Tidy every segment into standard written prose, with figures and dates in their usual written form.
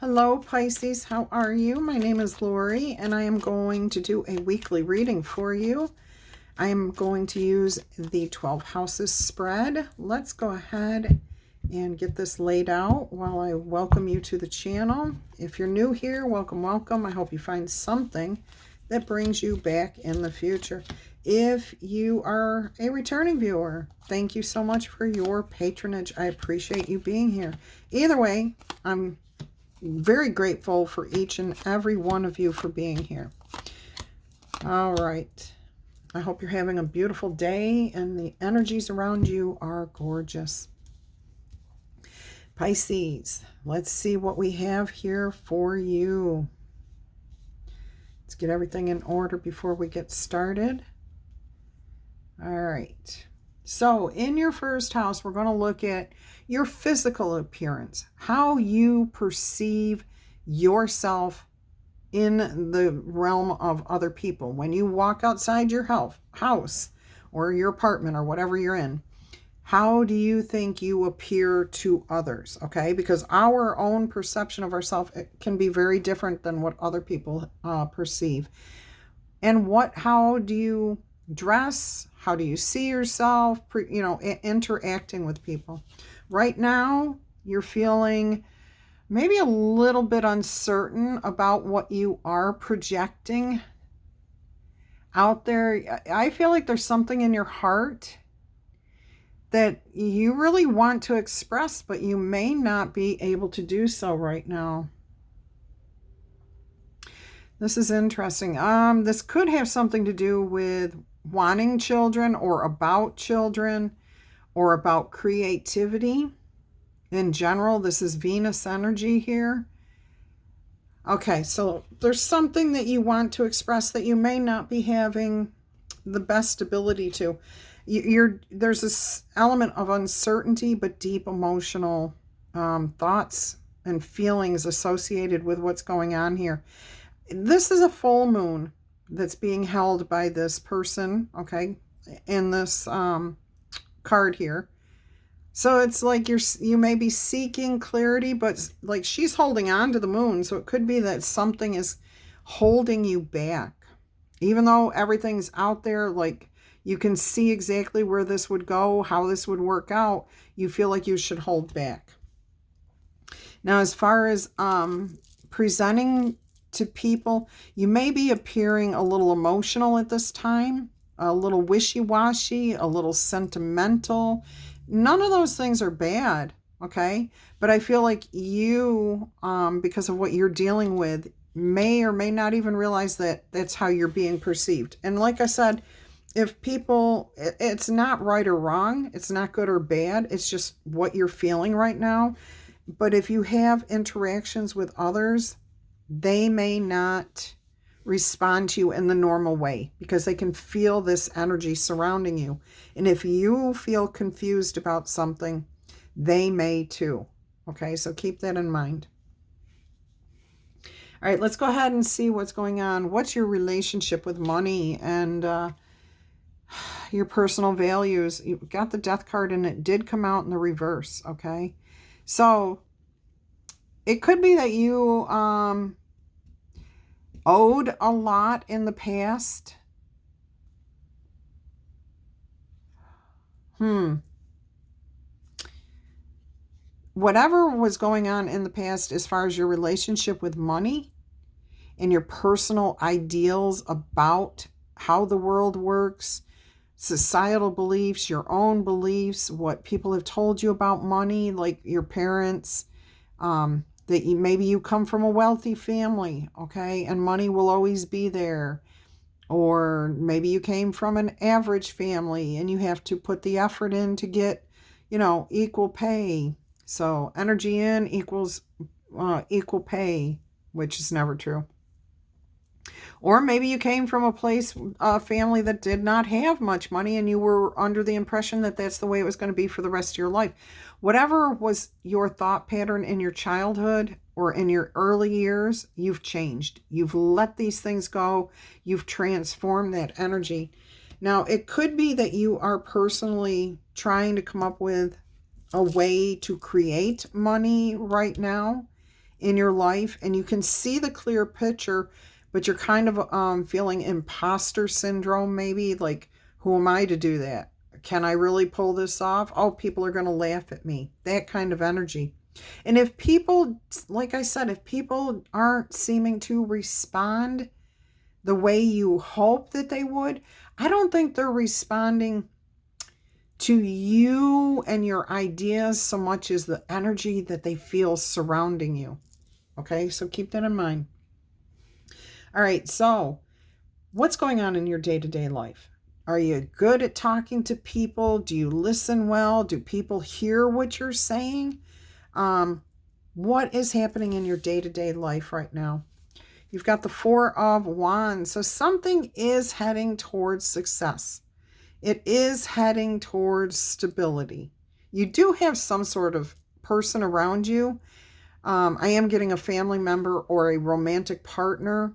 Hello Pisces, how are you? My name is Lori and I am going to do a weekly reading for you. I am going to use the 12 houses spread. Let's go ahead and get this laid out while I welcome you to the channel. If you're new here, welcome, welcome. I hope you find something that brings you back in the future. If you are a returning viewer, thank you so much for your patronage. I appreciate you being here. Either way, I'm very grateful for each and every one of you for being here. All right. I hope you're having a beautiful day and the energies around you are gorgeous. Pisces, let's see what we have here for you. Let's get everything in order before we get started. All right. So in your first house, we're going to look at your physical appearance, how you perceive yourself in the realm of other people. When you walk outside your house or your apartment or whatever you're in, how do you think you appear to others? Okay, because our own perception of ourselves can be very different than what other people perceive. And how do you dress? How do you see yourself, interacting with people? Right now, you're feeling maybe a little bit uncertain about what you are projecting out there. I feel like there's something in your heart that you really want to express, but you may not be able to do so right now. This is interesting. This could have something to do with wanting children or about creativity in general. This is Venus energy here. Okay, so there's something that you want to express that you may not be having the best ability to. There's this element of uncertainty, but deep emotional thoughts and feelings associated with what's going on here. This is a full moon that's being held by this person, okay, in this card here. So it's like you may be seeking clarity, but like she's holding on to the moon. So it could be that something is holding you back. Even though everything's out there, like you can see exactly where this would go, how this would work out, you feel like you should hold back. Now, as far as presenting to people, you may be appearing a little emotional at this time, a little wishy-washy, a little sentimental. None of those things are bad, okay? But I feel like you, because of what you're dealing with, may or may not even realize that that's how you're being perceived. And like I said, if people, it's not right or wrong, it's not good or bad, it's just what you're feeling right now. But if you have interactions with others, they may not respond to you in the normal way because they can feel this energy surrounding you. And if you feel confused about something, they may too. Okay, so keep that in mind. All right, let's go ahead and see what's going on. What's your relationship with money and your personal values? You got the Death card and it did come out in the reverse, okay? So it could be that you owed a lot in the past. Whatever was going on in the past as far as your relationship with money and your personal ideals about how the world works, societal beliefs, your own beliefs, what people have told you about money, like your parents, that maybe you come from a wealthy family, okay, and money will always be there. Or maybe you came from an average family and you have to put the effort in to get, equal pay. So energy in equals equal pay, which is never true. Or maybe you came from a family that did not have much money and you were under the impression that that's the way it was going to be for the rest of your life. Whatever was your thought pattern in your childhood or in your early years, you've changed. You've let these things go. You've transformed that energy. Now, it could be that you are personally trying to come up with a way to create money right now in your life, and you can see the clear picture, but you're kind of feeling imposter syndrome maybe, like, who am I to do that? Can I really pull this off? Oh, people are going to laugh at me. That kind of energy. And if people, like I said, if people aren't seeming to respond the way you hope that they would, I don't think they're responding to you and your ideas so much as the energy that they feel surrounding you. Okay, so keep that in mind. All right, so what's going on in your day-to-day life? Are you good at talking to people? Do you listen well? Do people hear what you're saying? What is happening in your day-to-day life right now? You've got the Four of Wands. So something is heading towards success. It is heading towards stability. You do have some sort of person around you. I am getting a family member or a romantic partner,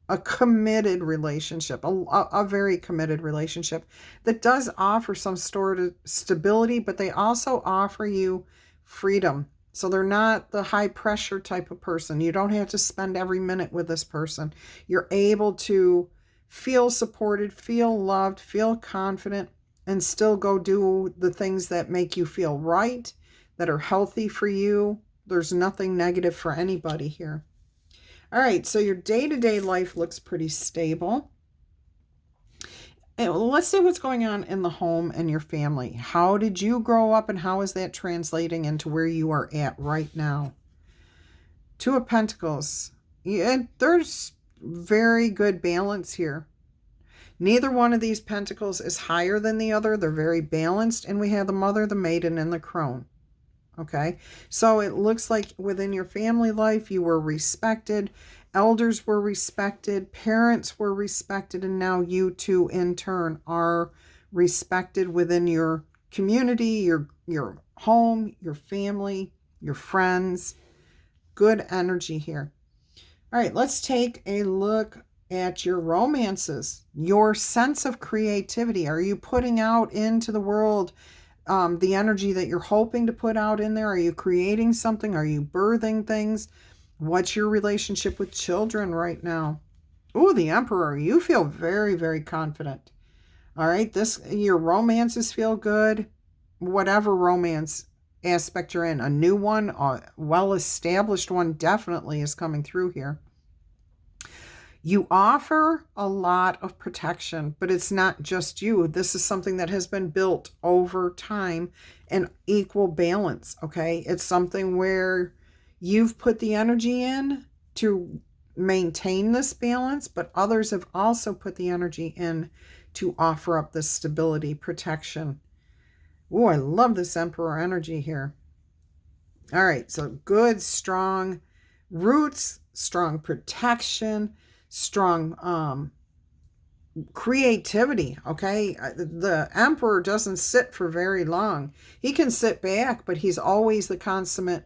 a committed relationship, a very committed relationship that does offer some sort of stability, but they also offer you freedom. So they're not the high pressure type of person. You don't have to spend every minute with this person. You're able to feel supported, feel loved, feel confident, and still go do the things that make you feel right, that are healthy for you. There's nothing negative for anybody here. All right, so your day-to-day life looks pretty stable. And let's see what's going on in the home and your family. How did you grow up, and how is that translating into where you are at right now? Two of Pentacles. Yeah, there's very good balance here. Neither one of these pentacles is higher than the other. They're very balanced. And we have the Mother, the Maiden, and the Crone. Okay, so it looks like within your family life, you were respected. Elders were respected. Parents were respected. And now you too, in turn, are respected within your community, your home, your family, your friends. Good energy here. All right, let's take a look at your romances, your sense of creativity. Are you putting out into the world the energy that you're hoping to put out in there? Are you creating something? Are you birthing things? What's your relationship with children right now? Oh, the Emperor. You feel very, very confident. All right, your romances feel good. Whatever romance aspect you're in, a new one, a well-established one definitely is coming through here. You offer a lot of protection, but it's not just you. This is something that has been built over time, and equal balance, okay? It's something where you've put the energy in to maintain this balance, but others have also put the energy in to offer up this stability, protection. Oh, I love this Emperor energy here. All right, so good, strong roots, strong protection, strong creativity. Okay, the Emperor doesn't sit for very long. He can sit back, but he's always the consummate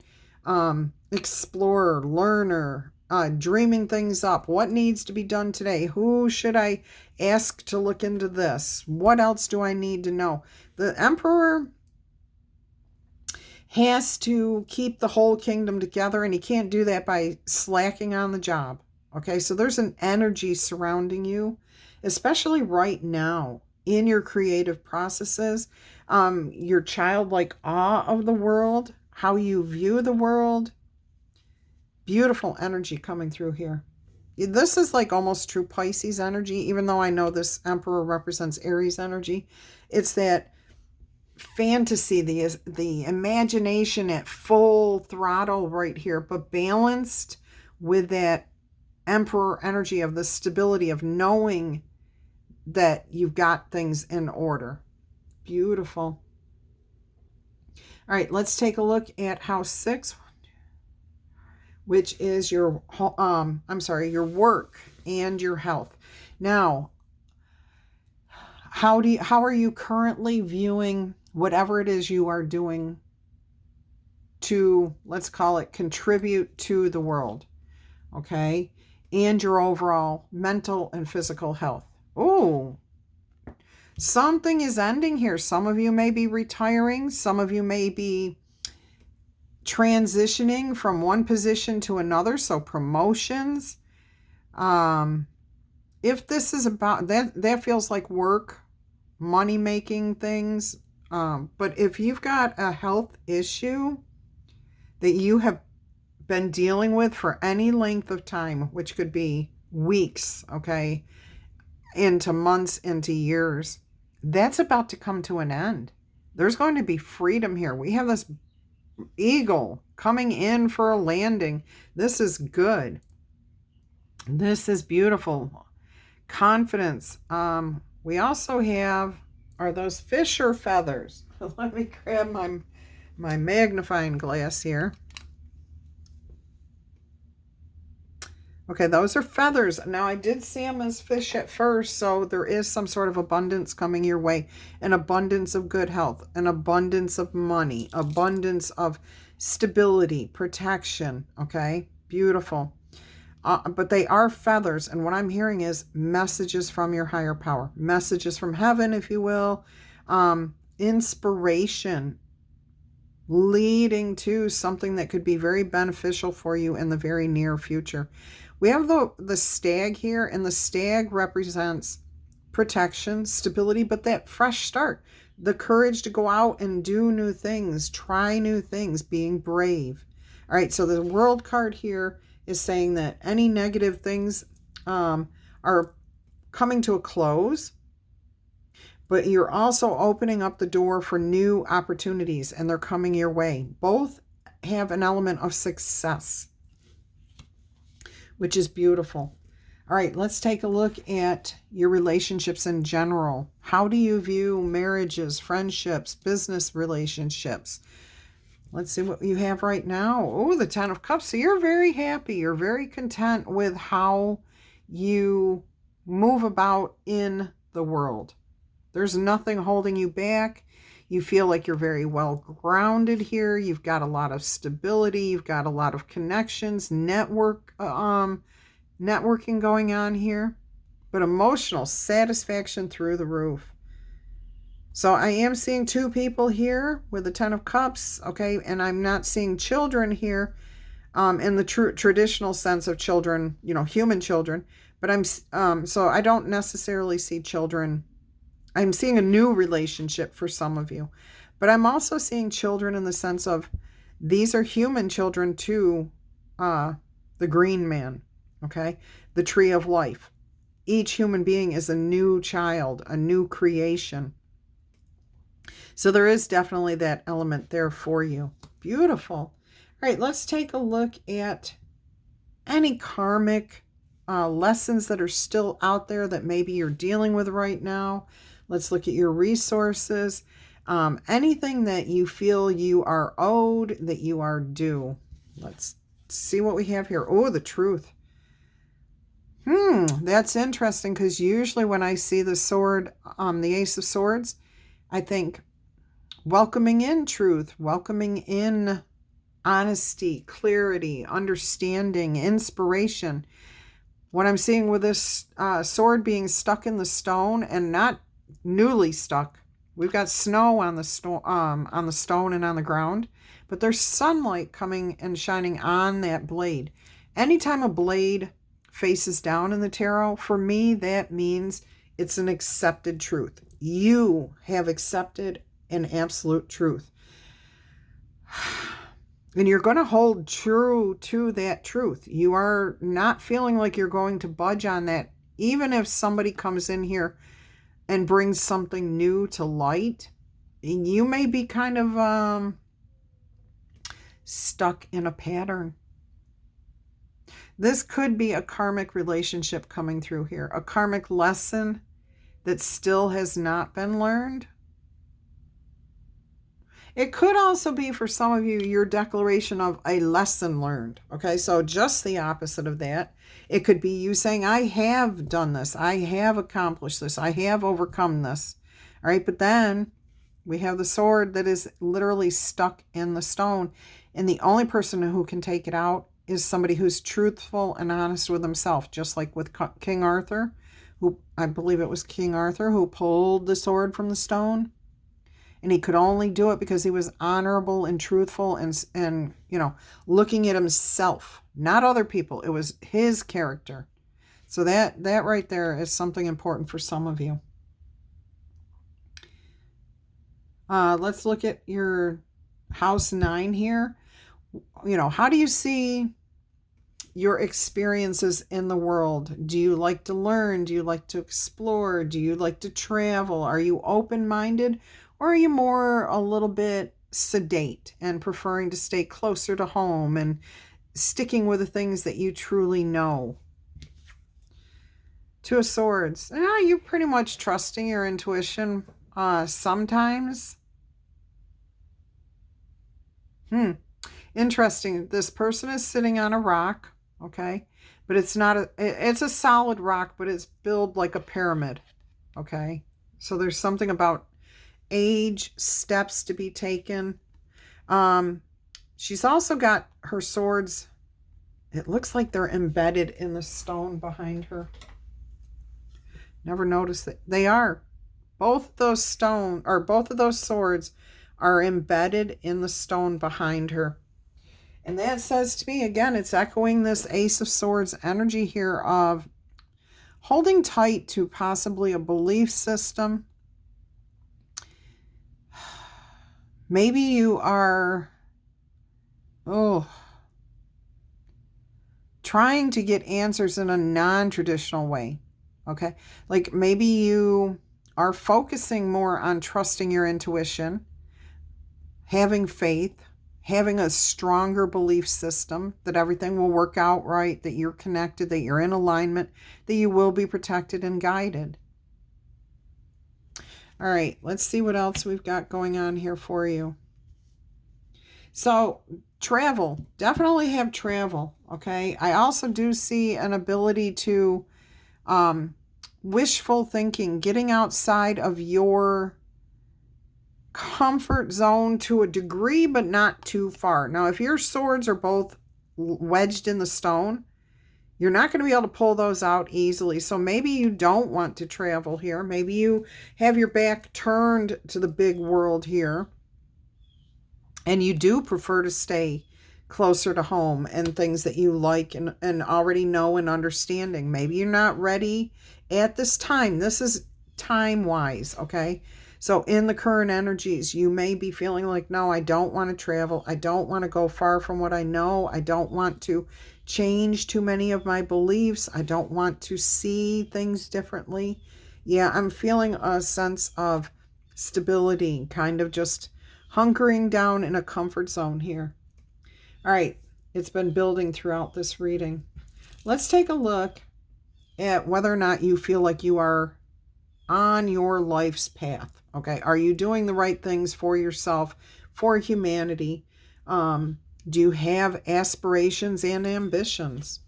explorer, learner, dreaming things up. What needs to be done today? Who should I ask to look into this? What else do I need to know? The Emperor has to keep the whole kingdom together, and he can't do that by slacking on the job. Okay, so there's an energy surrounding you, especially right now in your creative processes, your childlike awe of the world, how you view the world. Beautiful energy coming through here. This is like almost true Pisces energy, even though I know this Emperor represents Aries energy. It's that fantasy, the imagination at full throttle right here, but balanced with that Emperor energy of the stability of knowing that you've got things in order. Beautiful. All right, let's take a look at House 6, which is your your work and your health. Now, how are you currently viewing whatever it is you are doing to, let's call it, contribute to the world, okay? And your overall mental and physical health. Oh, something is ending here. Some of you may be retiring. Some of you may be transitioning from one position to another, so promotions. If this is about that feels like work, money making things. But if you've got a health issue that you have been dealing with for any length of time, which could be weeks, okay, into months, into years, that's about to come to an end. There's going to be freedom here. We have this eagle coming in for a landing. This is good. This is beautiful. Confidence. We also have, are those fish or feathers? Let me grab my magnifying glass here. Okay, those are feathers. Now, I did see them as fish at first, so there is some sort of abundance coming your way. An abundance of good health, an abundance of money, abundance of stability, protection, okay? Beautiful. But they are feathers, and what I'm hearing is messages from your higher power, messages from heaven, if you will, inspiration, leading to something that could be very beneficial for you in the very near future. We have the stag here, and the stag represents protection, stability, but that fresh start, the courage to go out and do new things, try new things, being brave. All right, so the World card here is saying that any negative things are coming to a close, but you're also opening up the door for new opportunities, and they're coming your way. Both have an element of success, which is beautiful. All right, let's take a look at your relationships in general. How do you view marriages, friendships, business relationships? Let's see what you have right now. Oh, the Ten of Cups. So you're very happy. You're very content with how you move about in the world. There's nothing holding you back. You feel like you're very well grounded here. You've got a lot of stability. You've got a lot of connections, networking going on here. But emotional satisfaction through the roof. So I am seeing two people here with the Ten of Cups, okay? And I'm not seeing children here in the traditional sense of children, you know, human children. But so I don't necessarily see children. I'm seeing a new relationship for some of you. But I'm also seeing children in the sense of these are human children to the green man, okay? The tree of life. Each human being is a new child, a new creation. So there is definitely that element there for you. Beautiful. All right, let's take a look at any karmic lessons that are still out there that maybe you're dealing with right now. Let's look at your resources. Anything that you feel you are owed, that you are due. Let's see what we have here. Oh, the truth. That's interesting, because usually when I see the sword, the Ace of Swords, I think welcoming in truth, welcoming in honesty, clarity, understanding, inspiration. What I'm seeing with this sword being stuck in the stone, and not newly stuck. We've got snow on the stone and on the ground, but there's sunlight coming and shining on that blade. Anytime a blade faces down in the tarot, for me, that means it's an accepted truth. You have accepted an absolute truth. And you're going to hold true to that truth. You are not feeling like you're going to budge on that. Even if somebody comes in here and brings something new to light, you may be kind of stuck in a pattern. This could be a karmic relationship coming through here. A karmic lesson that still has not been learned. It could also be, for some of you, your declaration of a lesson learned. Okay, so just the opposite of that. It could be you saying, I have done this. I have accomplished this. I have overcome this. All right, but then we have the sword that is literally stuck in the stone. And the only person who can take it out is somebody who's truthful and honest with himself, just like with King Arthur, who, I believe it was King Arthur, who pulled the sword from the stone. And he could only do it because he was honorable and truthful and looking at himself, not other people. It was his character. So that right there is something important for some of you. Let's look at your house 9 here. How do you see your experiences in the world? Do you like to learn? Do you like to explore? Do you like to travel? Are you open-minded, or are you more a little bit sedate and preferring to stay closer to home and sticking with the things that you truly know? Two of Swords. You're pretty much trusting your intuition sometimes. Interesting. This person is sitting on a rock, okay? But it's not it's a solid rock, but it's built like a pyramid, okay? So there's something about age, steps to be taken. She's also got her swords. It looks like they're embedded in the stone behind her. Never noticed that. They are. Both of those swords are embedded in the stone behind her. And that says to me, again, it's echoing this Ace of Swords energy here of holding tight to possibly a belief system. Maybe you are, trying to get answers in a non-traditional way, okay? Like maybe you are focusing more on trusting your intuition, having faith, having a stronger belief system that everything will work out right, that you're connected, that you're in alignment, that you will be protected and guided. All right, let's see what else we've got going on here for you. So travel, definitely have travel, okay? I also do see an ability to wishful thinking, getting outside of your comfort zone to a degree, but not too far. Now, if your swords are both wedged in the stone, you're not going to be able to pull those out easily. So maybe you don't want to travel here. Maybe you have your back turned to the big world here, and you do prefer to stay closer to home and things that you like and already know and understanding. Maybe you're not ready at this time. This is time-wise, okay? So in the current energies, you may be feeling like, no, I don't want to travel. I don't want to go far from what I know. I don't want to change too many of my beliefs. I don't want to see things differently. Yeah, I'm feeling a sense of stability, kind of just hunkering down in a comfort zone here. All right, it's been building throughout this reading. Let's take a look at whether or not you feel like you are on your life's path. Okay, are you doing the right things for yourself, for humanity? Do you have aspirations and ambitions?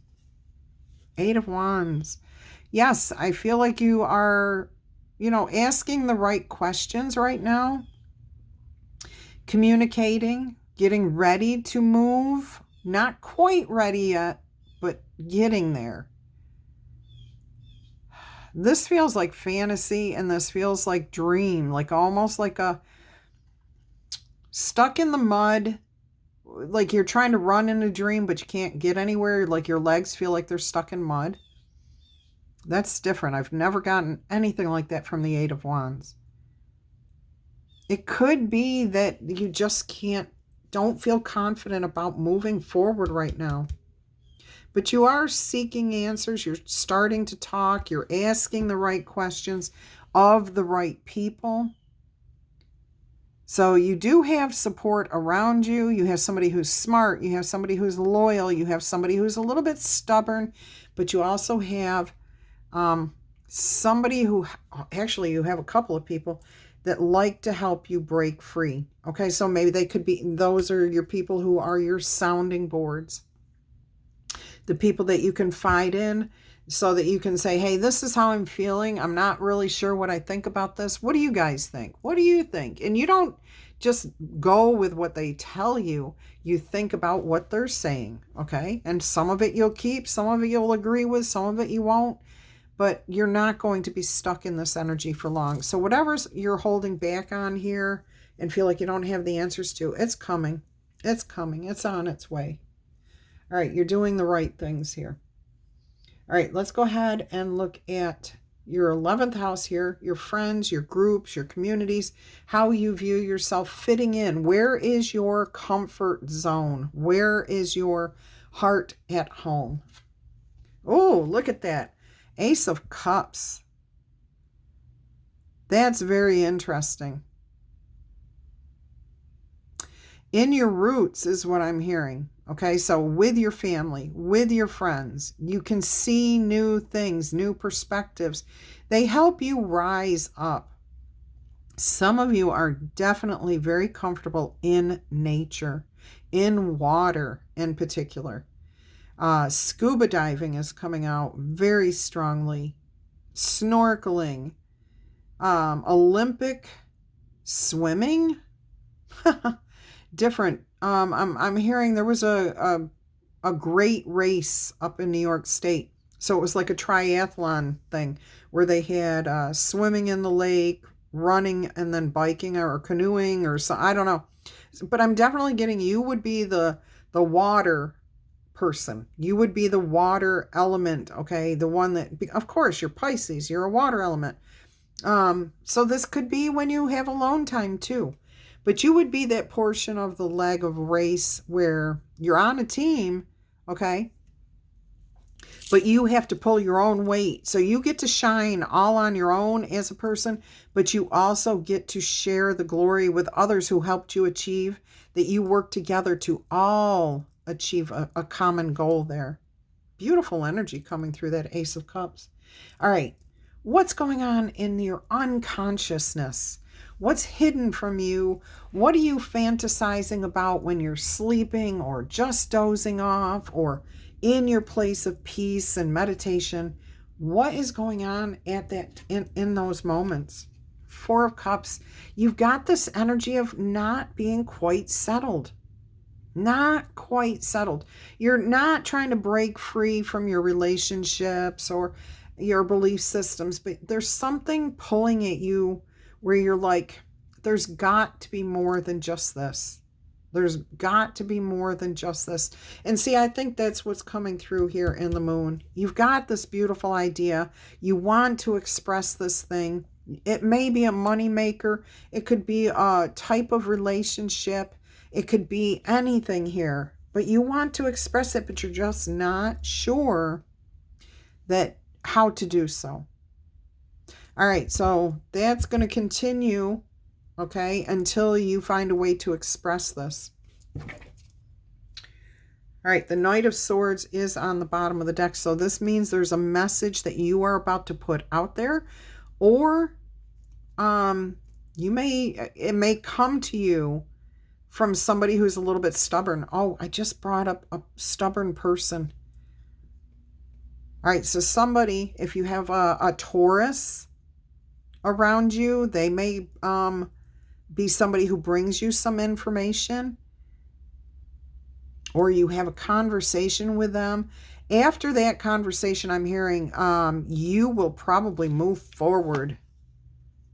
8 of Wands. Yes, I feel like you are, asking the right questions right now. Communicating, getting ready to move. Not quite ready yet, but getting there. This feels like fantasy, and this feels like dream, like almost like a stuck in the mud, like you're trying to run in a dream, but you can't get anywhere, like your legs feel like they're stuck in mud. That's different. I've never gotten anything like that from the 8 of Wands. It could be that you just don't feel confident about moving forward right now. But you are seeking answers. You're starting to talk. You're asking the right questions of the right people. So you do have support around you. You have somebody who's smart. You have somebody who's loyal. You have somebody who's a little bit stubborn. But you also have somebody who, actually you have a couple of people that like to help you break free. Okay, so maybe they could be, those are your people who are your sounding boards. The people that you confide in so that you can say, hey, this is how I'm feeling. I'm not really sure what I think about this. What do you guys think? What do you think? And you don't just go with what they tell you. You think about what they're saying, okay? And some of it you'll keep, some of it you'll agree with, some of it you won't. But you're not going to be stuck in this energy for long. So whatever you're holding back on here, and feel like you don't have the answers to. It's coming. It's coming. It's on its way. All right, you're doing the right things here. All right, let's go ahead and look at your 11th house here, your friends, your groups, your communities, how you view yourself fitting in. Where is your comfort zone? Where is your heart at home? Oh, look at that. Ace of Cups. That's very interesting. In your roots is what I'm hearing. Okay, so with your family, with your friends, you can see new things, new perspectives. They help you rise up. Some of you are definitely very comfortable in nature, in water in particular. Scuba diving is coming out very strongly. Snorkeling, Olympic swimming, different. I'm hearing there was a great race up in New York State. So it was like a triathlon thing where they had swimming in the lake, running, and then biking or canoeing or so. I don't know. But I'm definitely getting you would be the water person. You would be the water element, okay? The one that, of course, you're Pisces. You're a water element. So this could be when you have alone time too. But you would be that portion of the leg of race where you're on a team, okay? But you have to pull your own weight. So you get to shine all on your own as a person, but you also get to share the glory with others who helped you achieve, that you work together to all achieve a common goal there. Beautiful energy coming through that Ace of Cups. All right. What's going on in your unconsciousness? What's hidden from you? What are you fantasizing about when you're sleeping or just dozing off or in your place of peace and meditation? What is going on at that in those moments? Four of Cups. You've got this energy of not being quite settled. Not quite settled. You're not trying to break free from your relationships or your belief systems, but there's something pulling at you where you're like, there's got to be more than just this. There's got to be more than just this. And see, I think that's what's coming through here in the moon. You've got this beautiful idea. You want to express this thing. It may be a money maker. It could be a type of relationship. It could be anything here. But you want to express it, but you're just not sure that how to do so. All right, so that's going to continue, okay, until you find a way to express this. All right, the Knight of Swords is on the bottom of the deck, so this means there's a message that you are about to put out there, or it may come to you from somebody who's a little bit stubborn. Oh, I just brought up a stubborn person. All right, so somebody, if you have a Taurus around you, they may be somebody who brings you some information, or you have a conversation with them. After that conversation, I'm hearing you will probably move forward.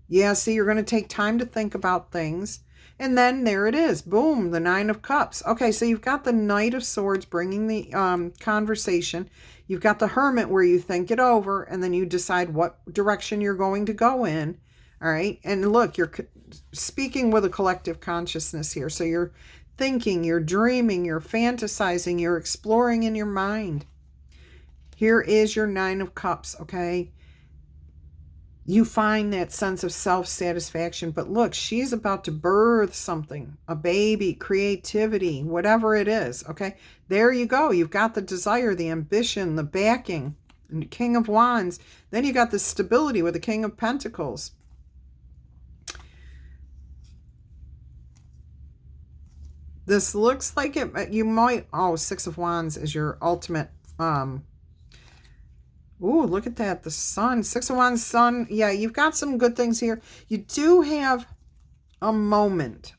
Yeah, see, you're going to take time to think about things. And then there it is. Boom, the Nine of Cups. Okay, so you've got the Knight of Swords bringing the conversation. You've got the Hermit where you think it over and then you decide what direction you're going to go in. All right. And look, you're speaking with a collective consciousness here. So you're thinking, you're dreaming, you're fantasizing, you're exploring in your mind. Here is your Nine of Cups, okay? You find that sense of self-satisfaction, but look, she's about to birth something, a baby, creativity, whatever it is, okay? There you go. You've got the desire, the ambition, the backing, and the King of Wands. Then you got the stability with the King of Pentacles. This looks like you might, Six of Wands is your ultimate, ooh, look at that. The Sun. Six of Wands, Sun. Yeah, you've got some good things here. You do have a moment,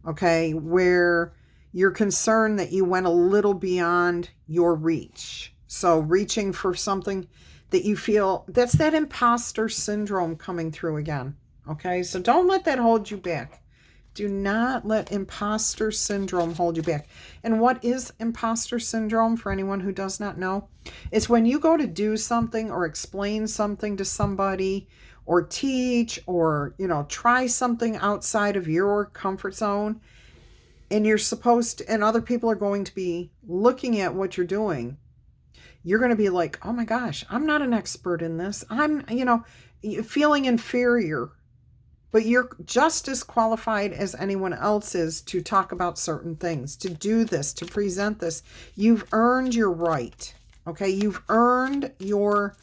okay, where you're concerned that you went a little beyond your reach. So reaching for something that you feel, that's that imposter syndrome coming through again, Okay, so don't let that hold you back. Do not let imposter syndrome hold you back. And what is imposter syndrome, for anyone who does not know? It's when you go to do something or explain something to somebody or teach or, try something outside of your comfort zone, and you're supposed to, and other people are going to be looking at what you're doing. You're going to be like, oh my gosh, I'm not an expert in this. I'm, feeling inferior. But you're just as qualified as anyone else is to talk about certain things, to do this, to present this. You've earned your right, okay? You've earned your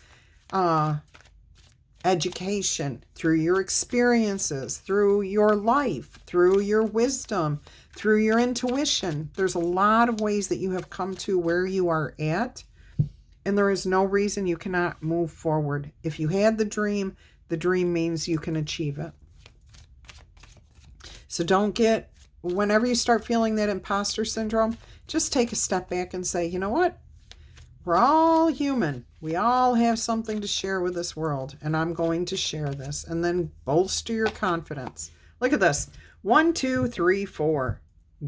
education through your experiences, through your life, through your wisdom, through your intuition. There's a lot of ways that you have come to where you are at, and there is no reason you cannot move forward. If you had the dream means you can achieve it. So whenever you start feeling that imposter syndrome, just take a step back and say, you know what? We're all human. We all have something to share with this world, and I'm going to share this. And then bolster your confidence. Look at this. 1, 2, 3, 4.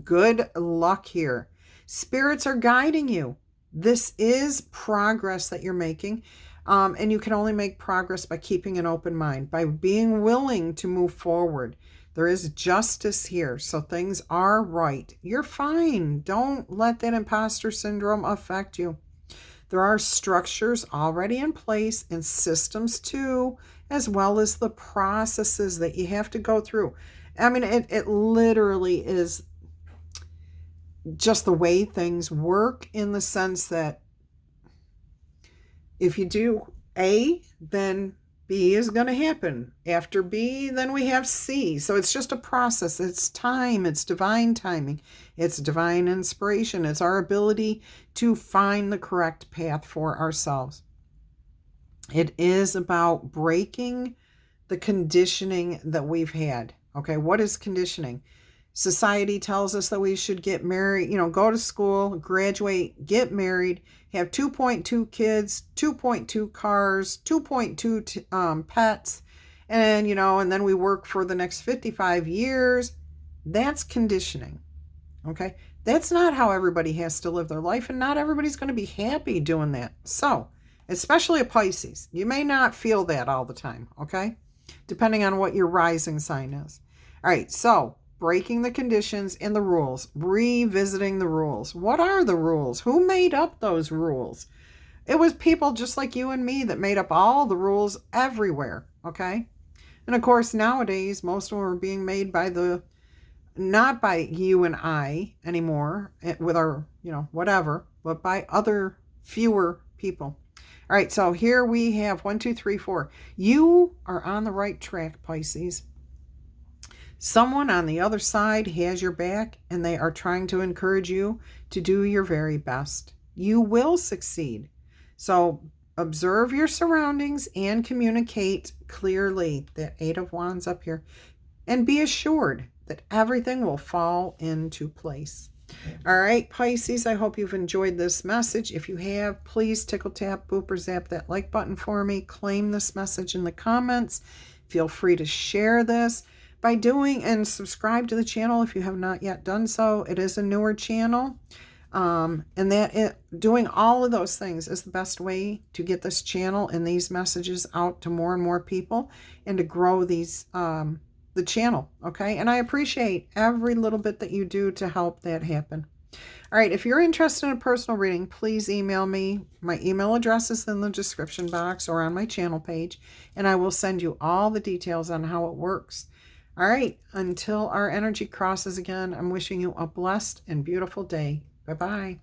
Good luck here. Spirits are guiding you. This is progress that you're making. And you can only make progress by keeping an open mind, by being willing to move forward. There is justice here, so things are right. You're fine. Don't let that imposter syndrome affect you. There are structures already in place and systems too, as well as the processes that you have to go through. I mean, it literally is just the way things work, in the sense that if you do A, then B is going to happen. After B, then we have C. So it's just a process. It's time. It's divine timing. It's divine inspiration. It's our ability to find the correct path for ourselves. It is about breaking the conditioning that we've had. Okay, what is conditioning? Society tells us that we should get married, go to school, graduate, get married, have 2.2 kids, 2.2 cars, 2.2 pets, and, and then we work for the next 55 years. That's conditioning, okay? That's not how everybody has to live their life, and not everybody's going to be happy doing that. So, especially a Pisces, you may not feel that all the time, okay? Depending on what your rising sign is. All right, so breaking the conditions and the rules, revisiting the rules. What are the rules? Who made up those rules? It was people just like you and me that made up all the rules everywhere, okay? And of course, nowadays, most of them are being made by not by you and I anymore with our, whatever, but by other fewer people. All right, so here we have 1, 2, 3, 4. You are on the right track, Pisces. Someone on the other side has your back, and they are trying to encourage you to do your very best. You will succeed. So observe your surroundings and communicate clearly. That 8 of Wands up here. And be assured that everything will fall into place. All right, Pisces, I hope you've enjoyed this message. If you have, please tickle, tap, boop, or zap that like button for me. Claim this message in the comments. Feel free to share this by doing and subscribe to the channel if you have not yet done so. It is a newer channel. And doing all of those things is the best way to get this channel and these messages out to more and more people, and to grow the channel, okay? And I appreciate every little bit that you do to help that happen. All right, if you're interested in a personal reading, please email me. My email address is in the description box or on my channel page, and I will send you all the details on how it works. All right, until our energy crosses again, I'm wishing you a blessed and beautiful day. Bye-bye.